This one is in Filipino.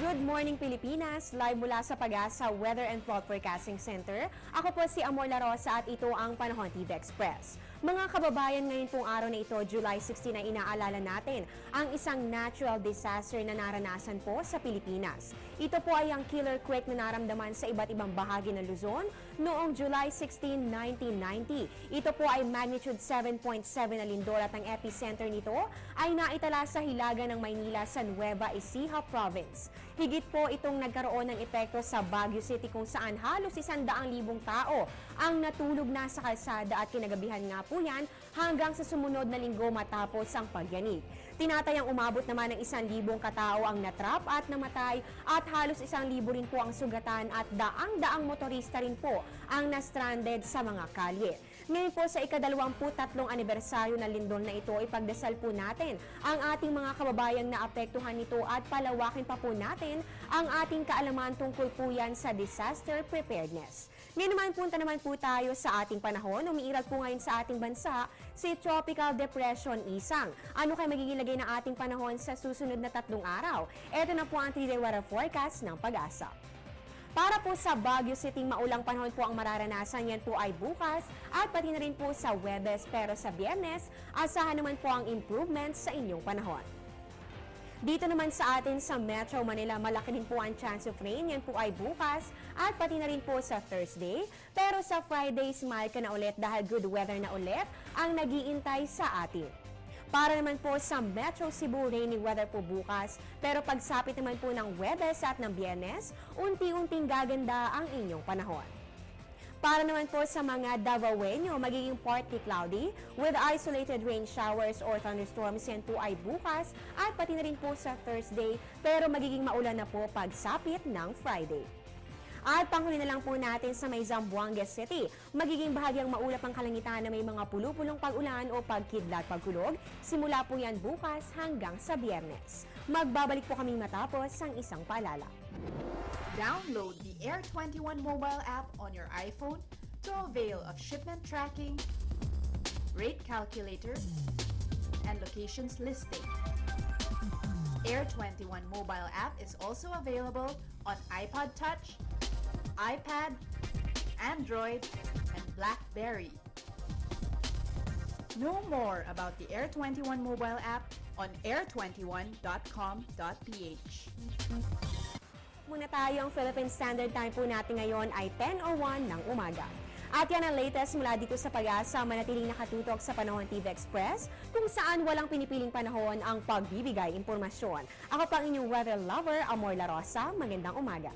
Good morning Pilipinas! Live mula sa Pag-asa Weather and Flood Forecasting Center. Ako po si Amor La Rosa at ito ang Panahon TV Express. Mga kababayan, ngayon pong araw na ito, July 16 na inaalala natin ang isang natural disaster na naranasan po sa Pilipinas. Ito po ay ang killer quake na naramdaman sa iba't ibang bahagi ng Luzon noong July 16, 1990. Ito po ay magnitude 7.7 na lindol at ang epicenter nito ay naitala sa hilaga ng Maynila sa Nueva Ecija Province. Higit po itong nagkaroon ng epekto sa Baguio City kung saan halos 100,000 tao ang natulog na sa kalsada at kinagabihan nga po yan hanggang sa sumunod na linggo matapos ang pagyanig. Tinatayang umabot naman ng 1,000 katao ang natrap at namatay at halos 1,000 rin po ang sugatan at daang-daang motorista rin po ang na-stranded sa mga kalye. Ngayon po sa ika-23 anibersaryo ng lindol na ito, ipagdasal po natin ang ating mga kababayang naapektuhan nito at palawakin pa po natin ang ating kaalaman tungkol po yan sa disaster preparedness. Ngayon naman punta naman po tayo sa ating panahon. Umiiral po ngayon sa ating bansa si Tropical Depression Isang. Ano kaya magiging lagay ng ating panahon sa susunod na 3 araw? Ito na po ang 3-day weather forecast ng Pag-asa. Para po sa Baguio City, maulang panahon po ang mararanasan. Yan po ay bukas at pati na rin po sa Huwebes. Pero sa Biyernes, asahan naman po ang improvements sa inyong panahon. Dito naman sa atin sa Metro Manila, malaki din po ang chance of rain. Yan po ay bukas at pati na rin po sa Thursday. Pero sa Friday, smile ka na ulit dahil good weather na ulit ang nag-iintay sa atin. Para naman po sa Metro Cebu, rainy weather po bukas. Pero pagsapit naman po ng Huwebes at ng Biyernes, unti-unting gaganda ang inyong panahon. Para naman po sa mga Davaoenyo, magiging partly cloudy with isolated rain showers or thunderstorms. Yan po ay bukas at pati na rin po sa Thursday. Pero magiging maulan na po pagsapit ng Friday. At panghuli na lang po natin sa may Zamboanga City. Magiging bahagyang maulap ang kalangitan na may mga pulupulong pag-ulan o pagkidlat pagkulog. Simula po yan bukas hanggang sa Biyernes. Magbabalik po kaming matapos ang isang paalala. Download the Air 21 mobile app on your iPhone to avail of shipment tracking, rate calculator, and locations listing. Air 21 mobile app is also available on iPod Touch, iPad, Android, and BlackBerry. Know more about the Air 21 mobile app on air21.com.ph. Muna tayo, ang Philippine Standard Time po natin ngayon ay 10:01 ng umaga. At yan ang latest mula dito sa Pag-asa, manatiling nakatutok sa Panahon TV Express kung saan walang pinipiling panahon ang pagbibigay impormasyon. Ako pang inyong weather lover, Amor La Rosa. Magandang umaga.